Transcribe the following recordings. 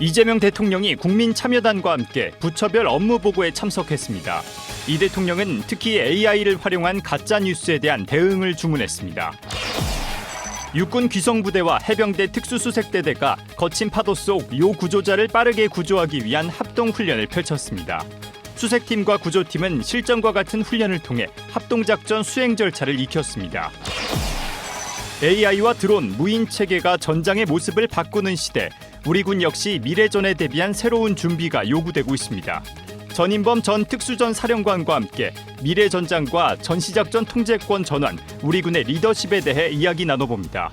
이재명 대통령이 국민참여단과 함께 부처별 업무 보고에 참석했습니다. 이 대통령은 특히 AI를 활용한 가짜뉴스에 대한 대응을 주문했습니다. 육군 귀성부대와 해병대 특수수색대대가 거친 파도 속 요 구조자를 빠르게 구조하기 위한 합동훈련을 펼쳤습니다. 수색팀과 구조팀은 실전과 같은 훈련을 통해 합동작전 수행 절차를 익혔습니다. AI와 드론, 무인체계가 전장의 모습을 바꾸는 시대, 우리 군 역시 미래전에 대비한 새로운 준비가 요구되고 있습니다. 전인범 전 특수전 사령관과 함께 미래전장과 전시작전 통제권 전환, 우리 군의 리더십에 대해 이야기 나눠봅니다.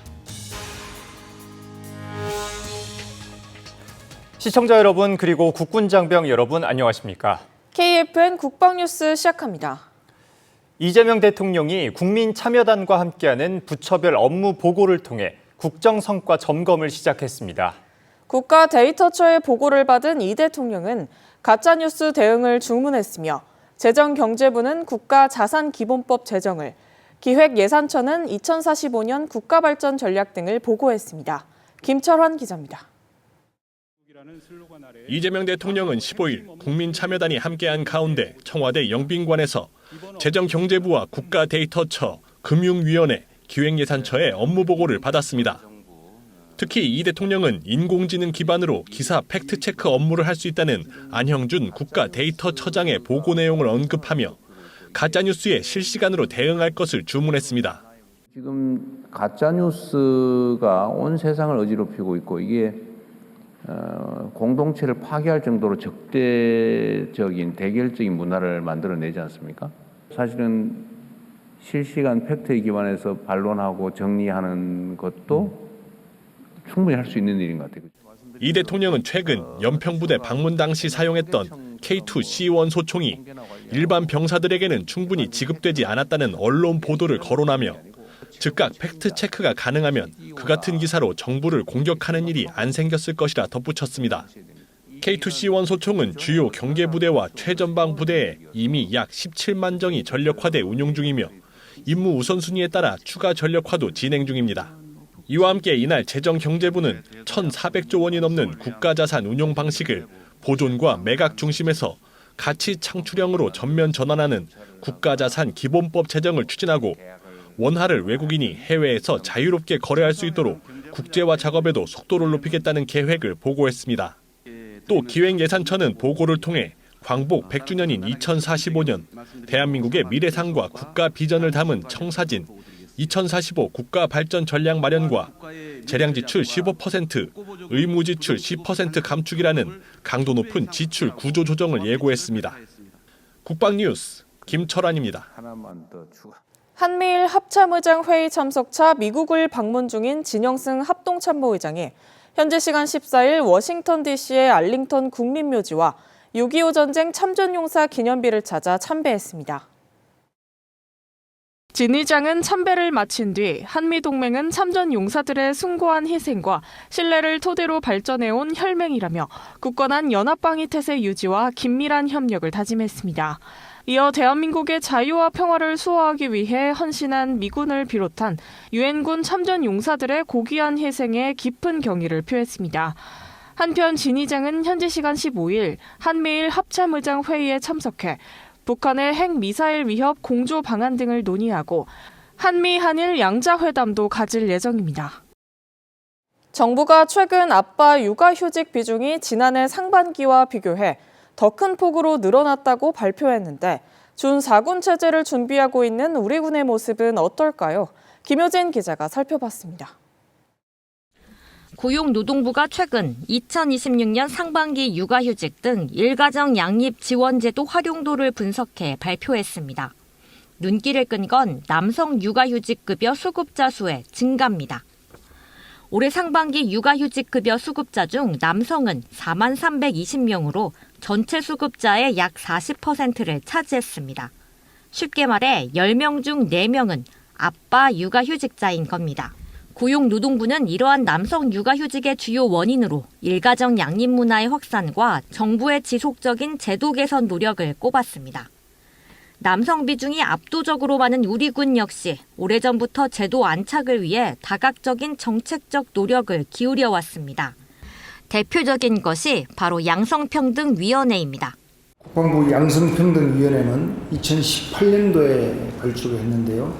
시청자 여러분 그리고 국군장병 여러분 안녕하십니까? KFN 국방뉴스 시작합니다. 이재명 대통령이 국민참여단과 함께하는 부처별 업무 보고를 통해 국정성과 점검을 시작했습니다. 국가데이터처의 보고를 받은 이 대통령은 가짜뉴스 대응을 주문했으며 재정경제부는 국가자산기본법 제정을, 기획예산처는 2045년 국가발전 전략 등을 보고했습니다. 김철환 기자입니다. 이재명 대통령은 15일 국민참여단이 함께한 가운데 청와대 영빈관에서 재정경제부와 국가데이터처, 금융위원회, 기획예산처의 업무 보고를 받았습니다. 특히 이 대통령은 인공지능 기반으로 기사 팩트체크 업무를 할 수 있다는 안형준 국가데이터처장의 보고 내용을 언급하며 가짜뉴스에 실시간으로 대응할 것을 주문했습니다. 지금 가짜뉴스가 온 세상을 어지럽히고 있고 이게 공동체를 파괴할 정도로 적대적인 대결적인 문화를 만들어내지 않습니까? 사실은 실시간 팩트에 기반해서 반론하고 정리하는 것도 충분히 할 수 있는 일인 것 같아요. 이 대통령은 최근 연평부대 방문 당시 사용했던 K2C1 소총이 일반 병사들에게는 충분히 지급되지 않았다는 언론 보도를 거론하며 즉각 팩트체크가 가능하면 그 같은 기사로 정부를 공격하는 일이 안 생겼을 것이라 덧붙였습니다. K2C1 소총은 주요 경계부대와 최전방 부대에 이미 약 17만 정이 전력화돼 운용 중이며 임무 우선순위에 따라 추가 전력화도 진행 중입니다. 이와 함께 이날 재정경제부는 1,400조 원이 넘는 국가자산 운용 방식을 보존과 매각 중심에서 가치 창출형으로 전면 전환하는 국가자산 기본법 제정을 추진하고 원화를 외국인이 해외에서 자유롭게 거래할 수 있도록 국제화 작업에도 속도를 높이겠다는 계획을 보고했습니다. 또 기획예산처는 보고를 통해 광복 100주년인 2045년 대한민국의 미래상과 국가 비전을 담은 청사진 2045 국가 발전 전략 마련과 재량 지출 15%, 의무 지출 10% 감축이라는 강도 높은 지출 구조 조정을 예고했습니다. 국방뉴스 김철환입니다. 한미일 합참의장 회의 참석차 미국을 방문 중인 진영승 합동참모의장이 현지 시간 14일 워싱턴 DC의 알링턴 국립묘지와 6.25 전쟁 참전용사 기념비를 찾아 참배했습니다. 진 의장은 참배를 마친 뒤 한미동맹은 참전 용사들의 숭고한 희생과 신뢰를 토대로 발전해온 혈맹이라며 굳건한 연합방위 태세 유지와 긴밀한 협력을 다짐했습니다. 이어 대한민국의 자유와 평화를 수호하기 위해 헌신한 미군을 비롯한 유엔군 참전 용사들의 고귀한 희생에 깊은 경의를 표했습니다. 한편 진 의장은 현지 시간 15일 한미일 합참의장 회의에 참석해 북한의 핵미사일 위협 공조 방안 등을 논의하고 한미 한일 양자회담도 가질 예정입니다. 정부가 최근 아빠 육아휴직 비중이 지난해 상반기와 비교해 더 큰 폭으로 늘어났다고 발표했는데 준4군 체제를 준비하고 있는 우리 군의 모습은 어떨까요? 김효진 기자가 살펴봤습니다. 고용노동부가 최근 2026년 상반기 육아휴직 등 일가정 양립 지원제도 활용도를 분석해 발표했습니다. 눈길을 끈 건 남성 육아휴직급여 수급자 수의 증가입니다. 올해 상반기 육아휴직급여 수급자 중 남성은 4만 320명으로 전체 수급자의 약 40%를 차지했습니다. 쉽게 말해 10명 중 4명은 아빠 육아휴직자인 겁니다. 고용노동부는 이러한 남성 육아휴직의 주요 원인으로 일가정 양립 문화의 확산과 정부의 지속적인 제도 개선 노력을 꼽았습니다. 남성 비중이 압도적으로 많은 우리 군 역시 오래전부터 제도 안착을 위해 다각적인 정책적 노력을 기울여 왔습니다. 대표적인 것이 바로 양성평등위원회입니다. 국방부 양성평등위원회는 2018년도에 발족을 했는데요.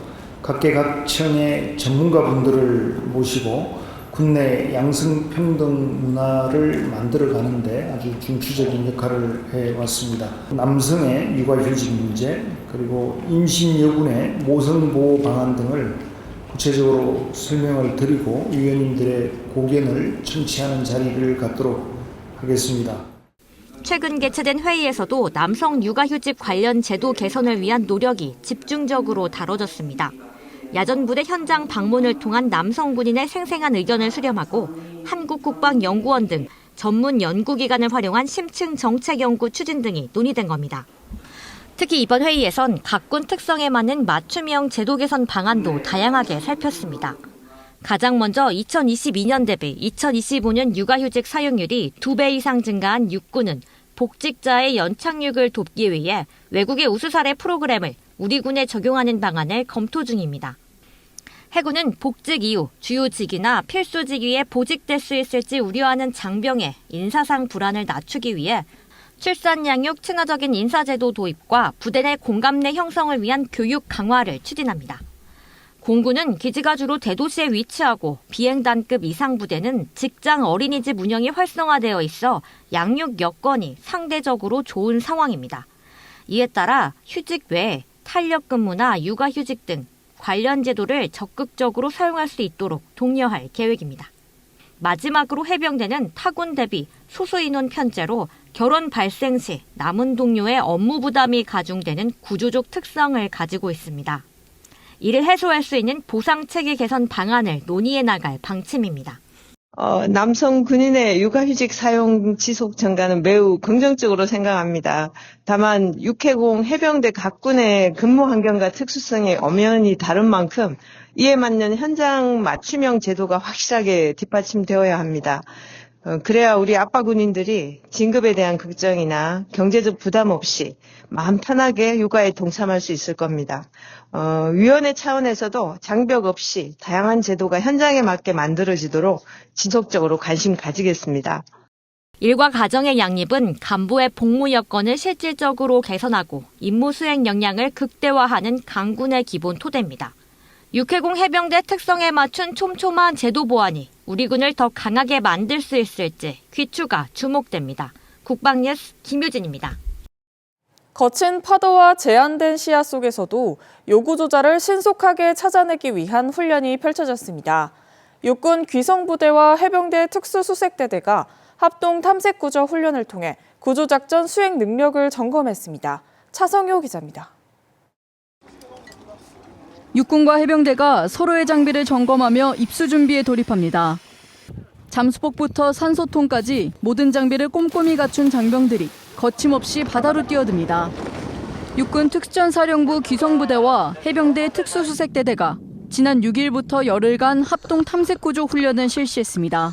각계각층의 전문가분들을 모시고 국내 양성평등 문화를 만들어가는데 아주 중추적인 역할을 해왔습니다. 남성의 육아휴직 문제, 그리고 임신 여군의 모성보호 방안 등을 구체적으로 설명을 드리고 위원님들의 고견을 청취하는 자리를 갖도록 하겠습니다. 최근 개최된 회의에서도 남성 육아휴직 관련 제도 개선을 위한 노력이 집중적으로 다뤄졌습니다. 야전부대 현장 방문을 통한 남성 군인의 생생한 의견을 수렴하고 한국국방연구원 등 전문 연구기관을 활용한 심층 정책연구 추진 등이 논의된 겁니다. 특히 이번 회의에선 각 군 특성에 맞는 맞춤형 제도 개선 방안도 다양하게 살폈습니다. 가장 먼저 2022년 대비 2025년 육아휴직 사용률이 2배 이상 증가한 육군은 복직자의 연착륙을 돕기 위해 외국의 우수 사례 프로그램을 우리 군에 적용하는 방안을 검토 중입니다. 해군은 복직 이후 주요 직위나 필수 직위에 보직될 수 있을지 우려하는 장병의 인사상 불안을 낮추기 위해 출산 양육 친화적인 인사제도 도입과 부대 내 공감대 형성을 위한 교육 강화를 추진합니다. 공군은 기지가 주로 대도시에 위치하고 비행단급 이상 부대는 직장 어린이집 운영이 활성화되어 있어 양육 여건이 상대적으로 좋은 상황입니다. 이에 따라 휴직 외에 탄력 근무나 육아휴직 등 관련 제도를 적극적으로 사용할 수 있도록 독려할 계획입니다. 마지막으로 해병대는 타군 대비 소수 인원 편제로 결혼 발생 시 남은 동료의 업무 부담이 가중되는 구조적 특성을 가지고 있습니다. 이를 해소할 수 있는 보상체계 개선 방안을 논의해 나갈 방침입니다. 남성 군인의 육아휴직 사용 지속 증가는 매우 긍정적으로 생각합니다. 다만 육해공 해병대 각 군의 근무 환경과 특수성이 엄연히 다른 만큼 이에 맞는 현장 맞춤형 제도가 확실하게 뒷받침되어야 합니다. 그래야 우리 아빠 군인들이 진급에 대한 걱정이나 경제적 부담 없이 마음 편하게 육아에 동참할 수 있을 겁니다. 위원회 차원에서도 장벽 없이 다양한 제도가 현장에 맞게 만들어지도록 지속적으로 관심 가지겠습니다. 일과 가정의 양립은 간부의 복무 여건을 실질적으로 개선하고 임무 수행 역량을 극대화하는 강군의 기본 토대입니다. 육해공 해병대 특성에 맞춘 촘촘한 제도 보완이 우리 군을 더 강하게 만들 수 있을지 귀추가 주목됩니다. 국방뉴스 김유진입니다. 거친 파도와 제한된 시야 속에서도 요구 조자를 신속하게 찾아내기 위한 훈련이 펼쳐졌습니다. 육군 귀성부대와 해병대 특수수색대대가 합동 탐색구조 훈련을 통해 구조작전 수행 능력을 점검했습니다. 차성효 기자입니다. 육군과 해병대가 서로의 장비를 점검하며 입수 준비에 돌입합니다. 잠수복부터 산소통까지 모든 장비를 꼼꼼히 갖춘 장병들이 거침없이 바다로 뛰어듭니다. 육군 특전사령부 귀성부대와 해병대 특수수색대대가 지난 6일부터 열흘간 합동 탐색구조 훈련을 실시했습니다.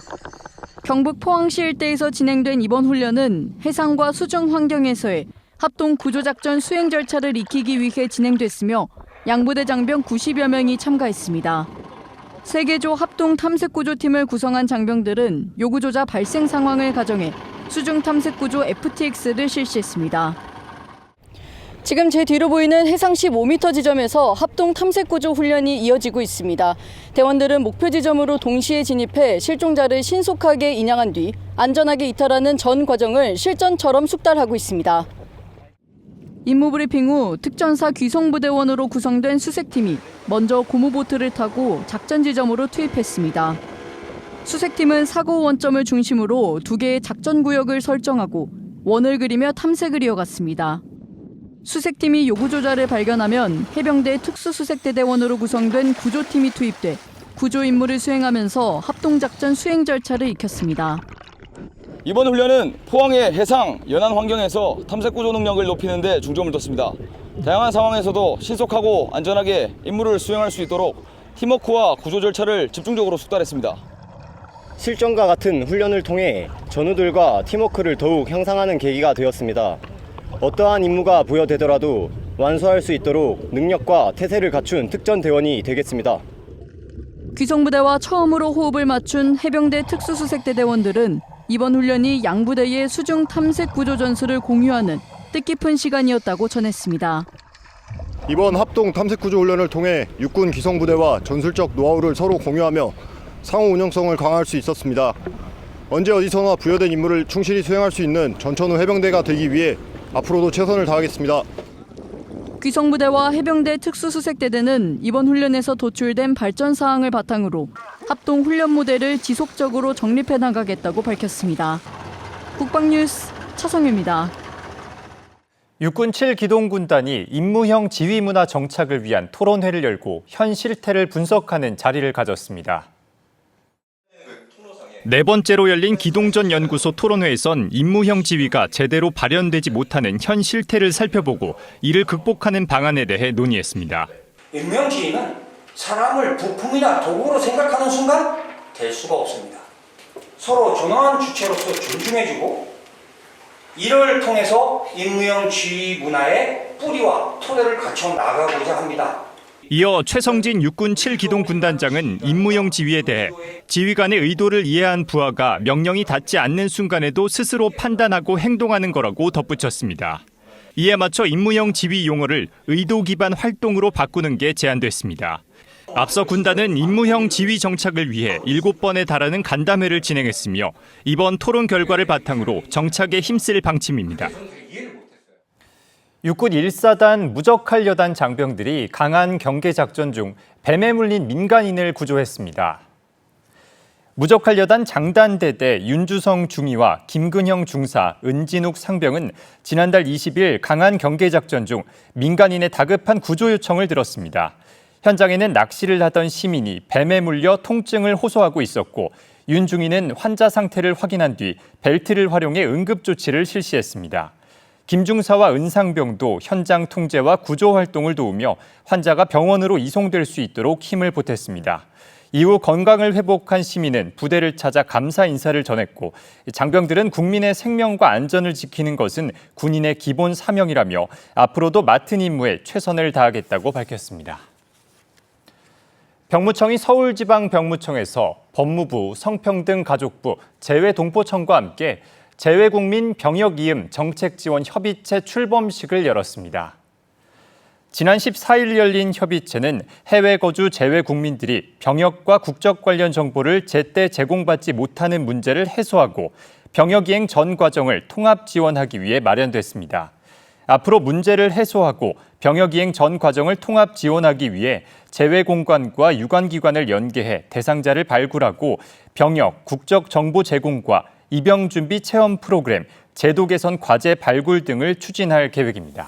경북 포항시 일대에서 진행된 이번 훈련은 해상과 수중 환경에서의 합동 구조작전 수행 절차를 익히기 위해 진행됐으며 양부대 장병 90여 명이 참가했습니다. 3개조 합동 탐색구조팀을 구성한 장병들은 요구조자 발생 상황을 가정해 수중 탐색구조 FTX를 실시했습니다. 지금 제 뒤로 보이는 해상 15m 지점에서 합동 탐색구조 훈련이 이어지고 있습니다. 대원들은 목표 지점으로 동시에 진입해 실종자를 신속하게 인양한 뒤 안전하게 이탈하는 전 과정을 실전처럼 숙달하고 있습니다. 임무 브리핑 후 특전사 귀성부대원으로 구성된 수색팀이 먼저 고무보트를 타고 작전 지점으로 투입했습니다. 수색팀은 사고 원점을 중심으로 2개의 작전 구역을 설정하고 원을 그리며 탐색을 이어갔습니다. 수색팀이 요구조자를 발견하면 해병대 특수수색대대원으로 구성된 구조팀이 투입돼 구조 임무를 수행하면서 합동작전 수행 절차를 익혔습니다. 이번 훈련은 포항의 해상, 연안 환경에서 탐색구조 능력을 높이는 데 중점을 뒀습니다. 다양한 상황에서도 신속하고 안전하게 임무를 수행할 수 있도록 팀워크와 구조 절차를 집중적으로 숙달했습니다. 실전과 같은 훈련을 통해 전우들과 팀워크를 더욱 향상하는 계기가 되었습니다. 어떠한 임무가 부여되더라도 완수할 수 있도록 능력과 태세를 갖춘 특전대원이 되겠습니다. 귀성부대와 처음으로 호흡을 맞춘 해병대 특수수색대대원들은 이번 훈련이 양부대의 수중 탐색 구조 전술을 공유하는 뜻깊은 시간이었다고 전했습니다. 이번 합동 탐색 구조 훈련을 통해 육군 기성부대와 전술적 노하우를 서로 공유하며 상호 운영성을 강화할 수 있었습니다. 언제 어디서나 부여된 임무를 충실히 수행할 수 있는 전천후 해병대가 되기 위해 앞으로도 최선을 다하겠습니다. 귀성부대와 해병대 특수수색대대는 이번 훈련에서 도출된 발전 사항을 바탕으로 합동 훈련 모델을 지속적으로 정립해 나가겠다고 밝혔습니다. 국방뉴스 차성유입니다. 육군 7기동군단이 임무형 지휘문화 정착을 위한 토론회를 열고 현 실태를 분석하는 자리를 가졌습니다. 네 번째로 열린 기동전 연구소 토론회에선 임무형 지휘가 제대로 발현되지 못하는 현 실태를 살펴보고 이를 극복하는 방안에 대해 논의했습니다. 임무형 지휘는 사람을 부품이나 도구로 생각하는 순간 될 수가 없습니다. 서로 존엄한 주체로서 존중해주고 이를 통해서 임무형 지휘 문화의 뿌리와 토대를 갖춰 나가고자 합니다. 이어 최성진 육군 7기동군단장은 임무형 지휘에 대해 지휘관의 의도를 이해한 부하가 명령이 닿지 않는 순간에도 스스로 판단하고 행동하는 거라고 덧붙였습니다. 이에 맞춰 임무형 지휘 용어를 의도 기반 활동으로 바꾸는 게 제안됐습니다. 앞서 군단은 임무형 지휘 정착을 위해 7번에 달하는 간담회를 진행했으며 이번 토론 결과를 바탕으로 정착에 힘쓸 방침입니다. 육군 1사단 무적할여단 장병들이 강한 경계작전 중 뱀에 물린 민간인을 구조했습니다. 무적할여단 장단대대 윤주성 중위와 김근형 중사, 은진욱 상병은 지난달 20일 강한 경계작전 중 민간인의 다급한 구조 요청을 들었습니다. 현장에는 낚시를 하던 시민이 뱀에 물려 통증을 호소하고 있었고 윤 중위는 환자 상태를 확인한 뒤 벨트를 활용해 응급조치를 실시했습니다. 김 중사와 은 상병도 현장 통제와 구조 활동을 도우며 환자가 병원으로 이송될 수 있도록 힘을 보탰습니다. 이후 건강을 회복한 시민은 부대를 찾아 감사 인사를 전했고 장병들은 국민의 생명과 안전을 지키는 것은 군인의 기본 사명이라며 앞으로도 맡은 임무에 최선을 다하겠다고 밝혔습니다. 병무청이 서울지방병무청에서 법무부, 성평등가족부, 재외동포청과 함께 재외국민 병역이음 정책지원협의체 출범식을 열었습니다. 지난 14일 열린 협의체는 해외 거주 재외국민들이 병역과 국적 관련 정보를 제때 제공받지 못하는 문제를 해소하고 병역이행 전 과정을 통합 지원하기 위해 마련됐습니다. 앞으로 문제를 해소하고 병역이행 전 과정을 통합 지원하기 위해 재외공관과 유관기관을 연계해 대상자를 발굴하고 병역, 국적 정보 제공과 입영준비 체험 프로그램, 제도 개선 과제 발굴 등을 추진할 계획입니다.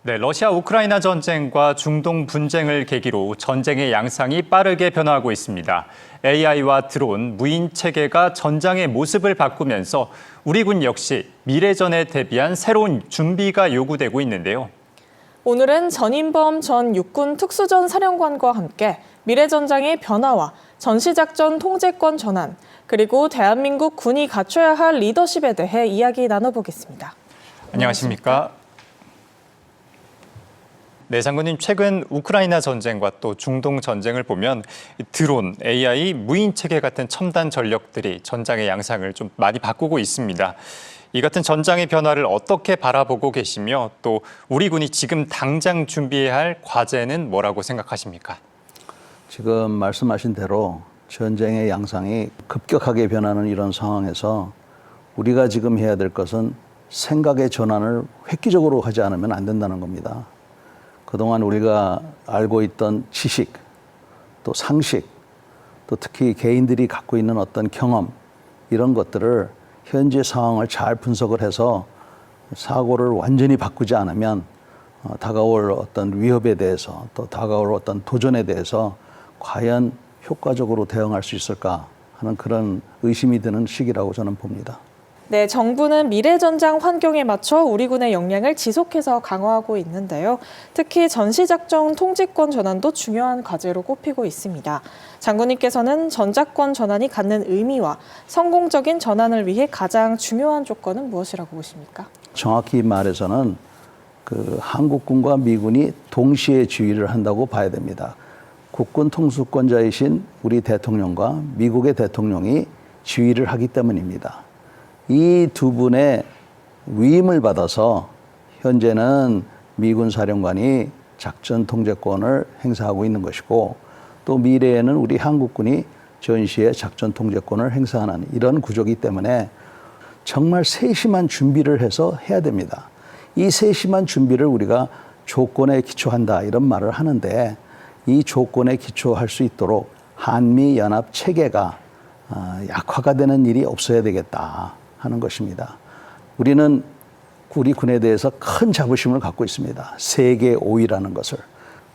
네, 러시아 우크라이나 전쟁과 중동 분쟁을 계기로 전쟁의 양상이 빠르게 변화하고 있습니다. AI와 드론, 무인 체계가 전장의 모습을 바꾸면서 우리 군 역시 미래전에 대비한 새로운 준비가 요구되고 있는데요. 오늘은 전인범 전 육군 특수전 사령관과 함께 미래전장의 변화와 전시작전 통제권 전환, 그리고 대한민국 군이 갖춰야 할 리더십에 대해 이야기 나눠보겠습니다. 안녕하십니까? 네, 장군님, 최근 우크라이나 전쟁과 또 중동 전쟁을 보면 드론, AI, 무인 체계 같은 첨단 전력들이 전장의 양상을 좀 많이 바꾸고 있습니다. 이 같은 전장의 변화를 어떻게 바라보고 계시며 또 우리 군이 지금 당장 준비해야 할 과제는 뭐라고 생각하십니까? 지금 말씀하신 대로 전쟁의 양상이 급격하게 변하는 이런 상황에서 우리가 지금 해야 될 것은 생각의 전환을 획기적으로 하지 않으면 안 된다는 겁니다. 그동안 우리가 알고 있던 지식, 또 상식, 또 특히 개인들이 갖고 있는 어떤 경험, 이런 것들을 현재 상황을 잘 분석을 해서 사고를 완전히 바꾸지 않으면 다가올 어떤 위협에 대해서 또 다가올 어떤 도전에 대해서 과연 효과적으로 대응할 수 있을까 하는 그런 의심이 드는 시기라고 저는 봅니다. 네, 정부는 미래전장 환경에 맞춰 우리 군의 역량을 지속해서 강화하고 있는데요. 특히 전시작전 통제권 전환도 중요한 과제로 꼽히고 있습니다. 장군님께서는 전작권 전환이 갖는 의미와 성공적인 전환을 위해 가장 중요한 조건은 무엇이라고 보십니까? 정확히 말해서는 한국군과 미군이 동시에 지휘를 한다고 봐야 됩니다. 국군 통수권자이신 우리 대통령과 미국의 대통령이 지휘를 하기 때문입니다. 이 두 분의 위임을 받아서 현재는 미군 사령관이 작전 통제권을 행사하고 있는 것이고, 또 미래에는 우리 한국군이 전시의 작전 통제권을 행사하는 이런 구조이기 때문에 정말 세심한 준비를 해서 해야 됩니다. 이 세심한 준비를 우리가 조건에 기초한다 이런 말을 하는데, 이 조건에 기초할 수 있도록 한미연합 체계가 약화가 되는 일이 없어야 되겠다 하는 것입니다. 우리는 우리 군에 대해서 큰 자부심을 갖고 있습니다. 세계 5위라는 것을.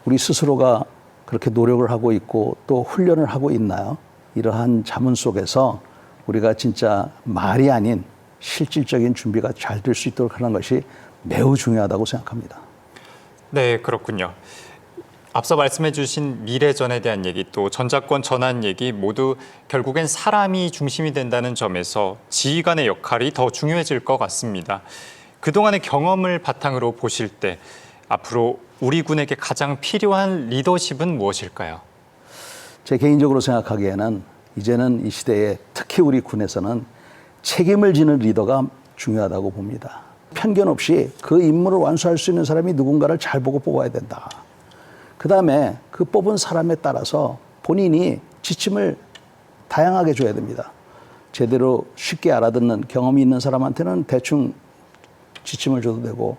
우리 스스로가 그렇게 노력을 하고 있고 또 훈련을 하고 있나요? 이러한 자문 속에서 우리가 진짜 말이 아닌 실질적인 준비가 잘 될 수 있도록 하는 것이 매우 중요하다고 생각합니다. 네, 그렇군요. 앞서 말씀해 주신 미래전에 대한 얘기, 또 전작권 전환 얘기 모두 결국엔 사람이 중심이 된다는 점에서 지휘관의 역할이 더 중요해질 것 같습니다. 그동안의 경험을 바탕으로 보실 때 앞으로 우리 군에게 가장 필요한 리더십은 무엇일까요? 제 개인적으로 생각하기에는 이제는 이 시대에 특히 우리 군에서는 책임을 지는 리더가 중요하다고 봅니다. 편견 없이 그 임무를 완수할 수 있는 사람이 누군가를 잘 보고 뽑아야 된다. 그다음에 그 뽑은 사람에 따라서 본인이 지침을 다양하게 줘야 됩니다. 제대로 쉽게 알아듣는 경험이 있는 사람한테는 대충 지침을 줘도 되고,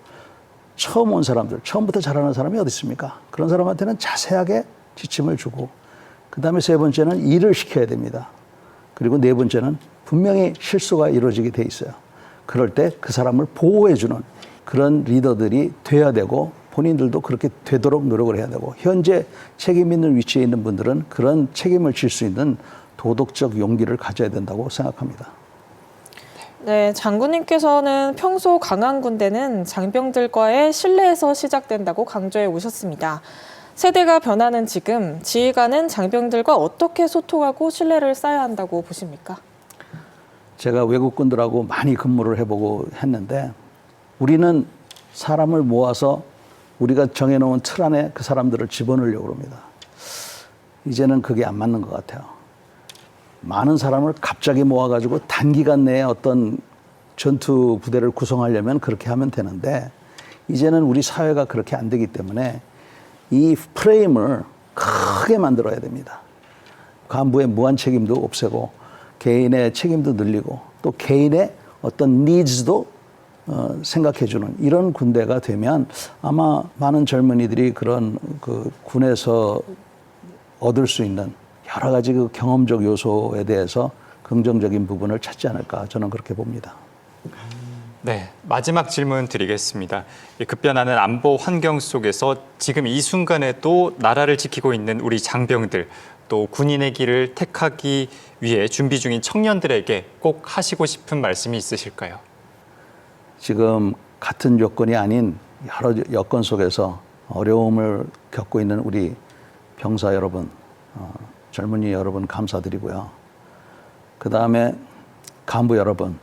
처음 온 사람들, 처음부터 잘하는 사람이 어디 있습니까? 그런 사람한테는 자세하게 지침을 주고, 그다음에 세 번째는 일을 시켜야 됩니다. 그리고 네 번째는 분명히 실수가 이루어지게 돼 있어요. 그럴 때 그 사람을 보호해주는 그런 리더들이 돼야 되고, 본인들도 그렇게 되도록 노력을 해야 되고, 현재 책임 있는 위치에 있는 분들은 그런 책임을 질 수 있는 도덕적 용기를 가져야 된다고 생각합니다. 네, 장군님께서는 평소 강한 군대는 장병들과의 신뢰에서 시작된다고 강조해 오셨습니다. 세대가 변하는 지금 지휘관은 장병들과 어떻게 소통하고 신뢰를 쌓아야 한다고 보십니까? 제가 외국군들하고 많이 근무를 해보고 했는데, 우리는 사람을 모아서 우리가 정해놓은 틀 안에 그 사람들을 집어넣으려고 합니다. 이제는 그게 안 맞는 것 같아요. 많은 사람을 갑자기 모아가지고 단기간 내에 어떤 전투 부대를 구성하려면 그렇게 하면 되는데, 이제는 우리 사회가 그렇게 안 되기 때문에 이 프레임을 크게 만들어야 됩니다. 간부의 무한 책임도 없애고, 개인의 책임도 늘리고, 또 개인의 어떤 니즈도 생각해주는 이런 군대가 되면 아마 많은 젊은이들이 그런 그 군에서 얻을 수 있는 여러 가지 그 경험적 요소에 대해서 긍정적인 부분을 찾지 않을까, 저는 그렇게 봅니다. 네, 마지막 질문 드리겠습니다. 급변하는 안보 환경 속에서 지금 이 순간에도 나라를 지키고 있는 우리 장병들, 또 군인의 길을 택하기 위해 준비 중인 청년들에게 꼭 하시고 싶은 말씀이 있으실까요? 지금 같은 여건이 아닌 여러 여건 속에서 어려움을 겪고 있는 우리 병사 여러분, 젊은이 여러분 감사드리고요. 그 다음에 간부 여러분,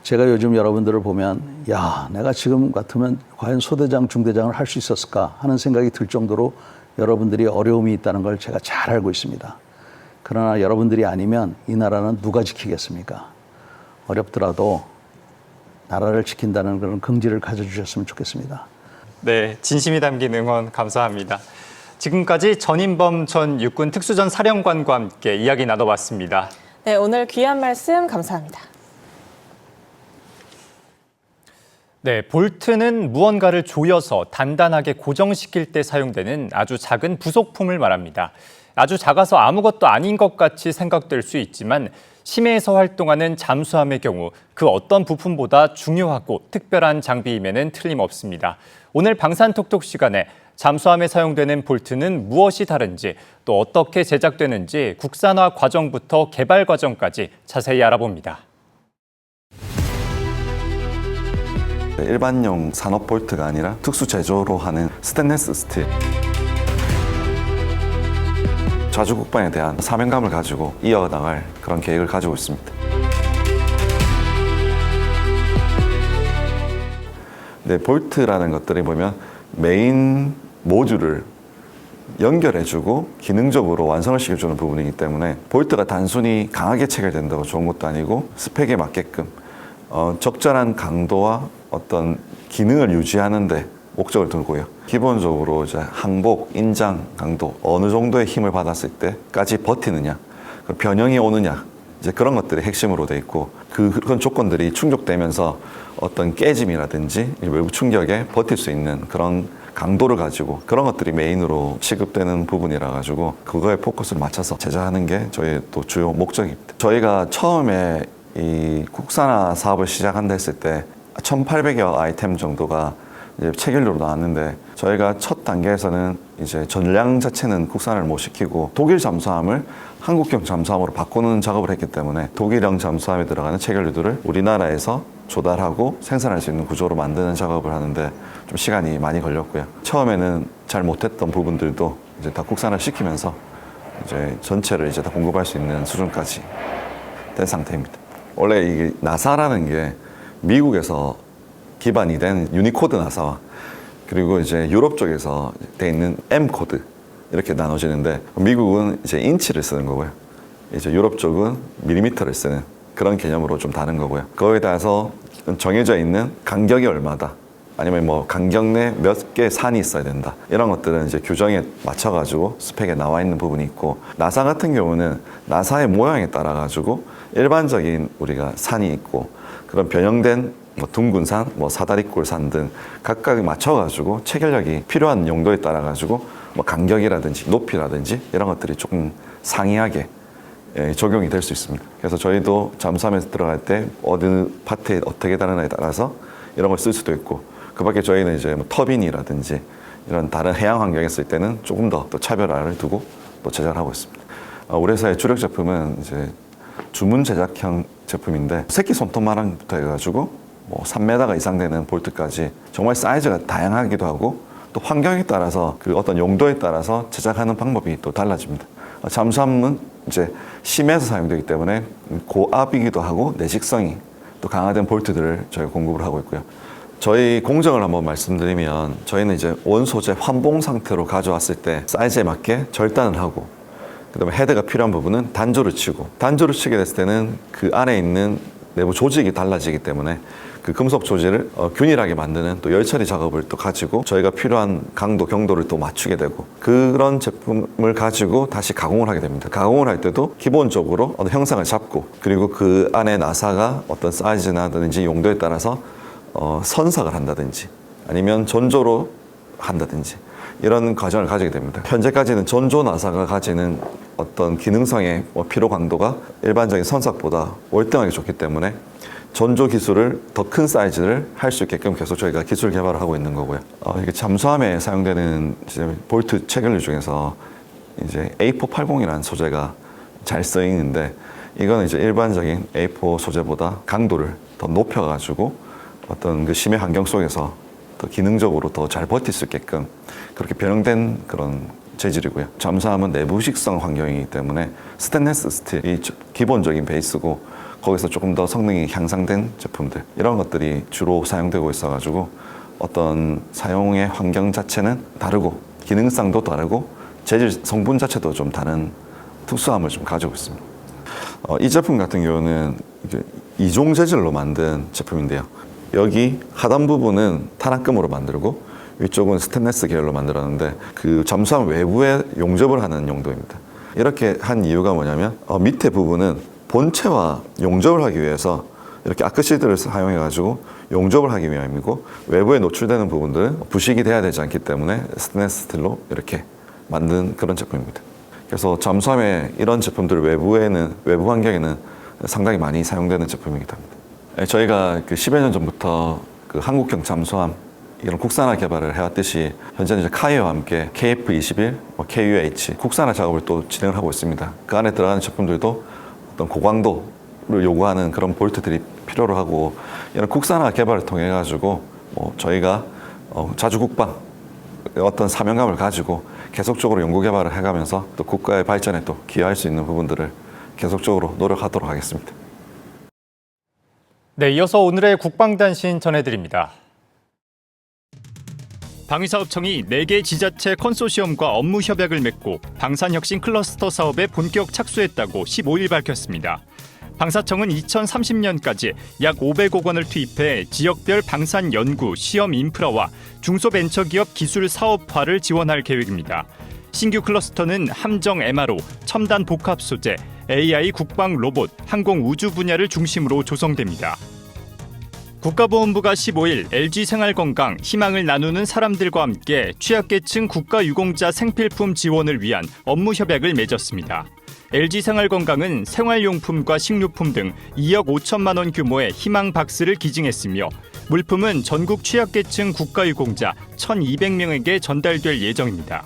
제가 요즘 여러분들을 보면 야, 내가 지금 같으면 과연 소대장, 중대장을 할 수 있었을까 하는 생각이 들 정도로 여러분들이 어려움이 있다는 걸 제가 잘 알고 있습니다. 그러나 여러분들이 아니면 이 나라는 누가 지키겠습니까? 어렵더라도 나라를 지킨다는 그런 긍지를 가져주셨으면 좋겠습니다. 네, 진심이 담긴 응원 감사합니다. 지금까지 전인범 전 육군 특수전 사령관과 함께 이야기 나눠봤습니다. 네, 오늘 귀한 말씀 감사합니다. 네, 볼트는 무언가를 조여서 단단하게 고정시킬 때 사용되는 아주 작은 부속품을 말합니다. 아주 작아서 아무것도 아닌 것 같이 생각될 수 있지만 심해에서 활동하는 잠수함의 경우 그 어떤 부품보다 중요하고 특별한 장비임에는 틀림없습니다. 오늘 방산톡톡 시간에 잠수함에 사용되는 볼트는 무엇이 다른지, 또 어떻게 제작되는지 국산화 과정부터 개발 과정까지 자세히 알아봅니다. 일반용 산업 볼트가 아니라 특수 제조로 하는 스테인리스 스틸. 자주국방에 대한 사명감을 가지고 이어나갈 그런 계획을 가지고 있습니다. 근데 볼트라는 것들이 보면 메인 모듈을 연결해주고 기능적으로 완성을 시켜주는 부분이기 때문에 볼트가 단순히 강하게 체결된다고 좋은 것도 아니고 스펙에 맞게끔 적절한 강도와 어떤 기능을 유지하는데 목적을 두고요. 기본적으로 이제 항복, 인장, 강도 어느 정도의 힘을 받았을 때까지 버티느냐, 변형이 오느냐, 이제 그런 것들이 핵심으로 돼 있고 그런 조건들이 충족되면서 어떤 깨짐이라든지 외부 충격에 버틸 수 있는 그런 강도를 가지고 그런 것들이 메인으로 취급되는 부분이라 가지고 그거에 포커스를 맞춰서 제작하는 게 저희의 또 주요 목적입니다. 저희가 처음에 이 국산화 사업을 시작한다 했을 때 1,800여 아이템 정도가 이제 체결료로 나왔는데 저희가 첫 단계에서는 이제 전량 자체는 국산화를 못 시키고 독일 잠수함을 한국형 잠수함으로 바꾸는 작업을 했기 때문에 독일형 잠수함에 들어가는 체결료들을 우리나라에서 조달하고 생산할 수 있는 구조로 만드는 작업을 하는데 좀 시간이 많이 걸렸고요. 처음에는 잘 못했던 부분들도 이제 다 국산화 시키면서 이제 전체를 이제 다 공급할 수 있는 수준까지 된 상태입니다. 원래 이게 나사라는 게 미국에서 기반이 된 유니코드 나사와 그리고 이제 유럽 쪽에서 돼 있는 M 코드 이렇게 나눠지는데 미국은 이제 인치를 쓰는 거고요. 이제 유럽 쪽은 밀리미터를 쓰는 그런 개념으로 좀 다른 거고요. 거기에 따라서 정해져 있는 간격이 얼마다 아니면 뭐 간격 내 몇 개 산이 있어야 된다 이런 것들은 이제 규정에 맞춰가지고 스펙에 나와 있는 부분이 있고 나사 같은 경우는 나사의 모양에 따라 가지고 일반적인 우리가 산이 있고 그런 변형된 뭐 둥근산, 뭐 사다리꼴산 등 각각 맞춰가지고 체결력이 필요한 용도에 따라 가지고 뭐 간격이라든지 높이라든지 이런 것들이 조금 상이하게 적용이 될 수 있습니다. 그래서 저희도 잠수함에 들어갈 때 어느 파트에 어떻게 다루냐에 따라서 이런 걸 쓸 수도 있고 그밖에 저희는 이제 뭐 터빈이라든지 이런 다른 해양 환경에 쓸 때는 조금 더 또 차별화를 두고 또 제작을 하고 있습니다. 우리 회사의 주력 제품은 이제 주문 제작형 제품인데 새끼 손톱만한부터 해가지고 뭐 3m 이상 되는 볼트까지 정말 사이즈가 다양하기도 하고 또 환경에 따라서 그 어떤 용도에 따라서 제작하는 방법이 또 달라집니다. 잠수함은 이제 심해서 사용되기 때문에 고압이기도 하고 내식성이 또 강화된 볼트들을 저희가 공급을 하고 있고요. 저희 공정을 한번 말씀드리면 저희는 이제 원소재 환봉 상태로 가져왔을 때 사이즈에 맞게 절단을 하고 그다음에 헤드가 필요한 부분은 단조를 치고 단조를 치게 됐을 때는 그 안에 있는 내부 조직이 달라지기 때문에 그 금속 조직을 균일하게 만드는 또 열처리 작업을 또 가지고 저희가 필요한 강도, 경도를 또 맞추게 되고 그런 제품을 가지고 다시 가공을 하게 됩니다. 가공을 할 때도 기본적으로 어떤 형상을 잡고 그리고 그 안에 나사가 어떤 사이즈나든지 용도에 따라서 선삭을 한다든지 아니면 전조로 한다든지 이런 과정을 가지게 됩니다. 현재까지는 전조 나사가 가지는 어떤 기능성의 피로 강도가 일반적인 선삭보다 월등하게 좋기 때문에 전조 기술을 더 큰 사이즈를 할 수 있게끔 계속 저희가 기술 개발을 하고 있는 거고요. 이게 잠수함에 사용되는 이제 볼트 체결류 중에서 이제 A480이라는 소재가 잘 쓰이는데 이거는 이제 일반적인 A4 소재보다 강도를 더 높여가지고 어떤 그 심해 환경 속에서 더 기능적으로 더 잘 버틸 수 있게끔 그렇게 변형된 그런 재질이고요. 잠수함은 내부식성 환경이기 때문에 스테인리스 스틸이 기본적인 베이스고 거기서 조금 더 성능이 향상된 제품들 이런 것들이 주로 사용되고 있어가지고 어떤 사용의 환경 자체는 다르고 기능성도 다르고 재질 성분 자체도 좀 다른 특수함을 좀 가지고 있습니다. 이 제품 같은 경우는 이제 이종 재질로 만든 제품인데요. 여기 하단 부분은 탄화금으로 만들고 위쪽은 스테인리스 계열로 만들었는데 그 잠수함 외부에 용접을 하는 용도입니다. 이렇게 한 이유가 뭐냐면 밑에 부분은 본체와 용접을 하기 위해서 이렇게 아크시드를 사용해가지고 용접을 하기 위함이고 외부에 노출되는 부분들은 부식이 돼야 되지 않기 때문에 스테인리스 스틸로 이렇게 만든 그런 제품입니다. 그래서 잠수함에 이런 제품들 외부 환경에는 상당히 많이 사용되는 제품이기도 합니다. 저희가 그 10여 년 전부터 그 한국형 잠수함 이런 국산화 개발을 해왔듯이 현재는 이제 카이와 함께 KF-21, KUH 국산화 작업을 또 진행을 하고 있습니다. 그 안에 들어가는 제품들도 어떤 고강도를 요구하는 그런 볼트들이 필요로 하고 이런 국산화 개발을 통해 가지고 저희가 자주국방 어떤 사명감을 가지고 계속적으로 연구 개발을 해가면서 또 국가의 발전에 또 기여할 수 있는 부분들을 계속적으로 노력하도록 하겠습니다. 네, 이어서 오늘의 국방단신 전해드립니다. 방위사업청이 4개 지자체 컨소시엄과 업무 협약을 맺고 방산혁신 클러스터 사업에 본격 착수했다고 15일 밝혔습니다. 방사청은 2030년까지 약 500억 원을 투입해 지역별 방산 연구, 시험 인프라와 중소벤처기업 기술 사업화를 지원할 계획입니다. 신규 클러스터는 함정 MRO, 첨단 복합 소재, AI 국방 로봇, 항공 우주 분야를 중심으로 조성됩니다. 국가보훈부가 15일 LG생활건강 희망을 나누는 사람들과 함께 취약계층 국가유공자 생필품 지원을 위한 업무 협약을 맺었습니다. LG생활건강은 생활용품과 식료품 등 2억 5천만 원 규모의 희망 박스를 기증했으며 물품은 전국 취약계층 국가유공자 1,200명에게 전달될 예정입니다.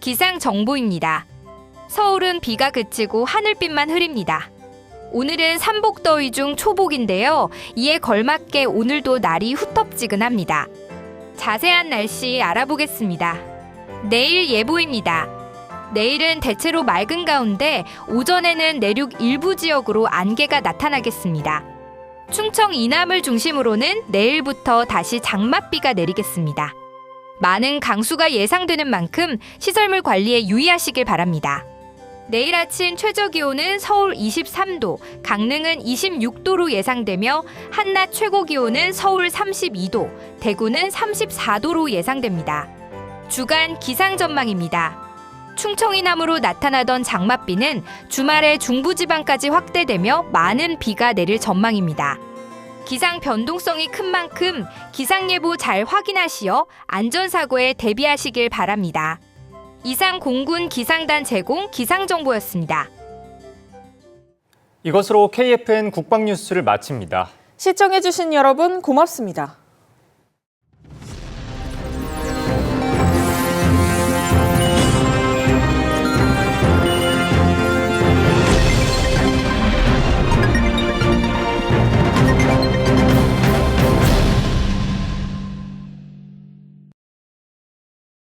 기상 정보입니다. 서울은 비가 그치고 하늘빛만 흐립니다. 오늘은 삼복더위 중 초복인데요. 이에 걸맞게 오늘도 날이 후텁지근합니다. 자세한 날씨 알아보겠습니다. 내일 예보입니다. 내일은 대체로 맑은 가운데 오전에는 내륙 일부 지역으로 안개가 나타나겠습니다. 충청 이남을 중심으로는 내일부터 다시 장맛비가 내리겠습니다. 많은 강수가 예상되는 만큼 시설물 관리에 유의하시길 바랍니다. 내일 아침 최저기온은 서울 23도, 강릉은 26도로 예상되며 한낮 최고기온은 서울 32도, 대구는 34도로 예상됩니다. 주간 기상 전망입니다. 충청 이남으로 나타나던 장맛비는 주말에 중부지방까지 확대되며 많은 비가 내릴 전망입니다. 기상 변동성이 큰 만큼 기상예보 잘 확인하시어 안전사고에 대비하시길 바랍니다. 이상 공군 기상단 제공 기상정보였습니다. 이것으로 KFN 국방뉴스를 마칩니다. 시청해주신 여러분 고맙습니다.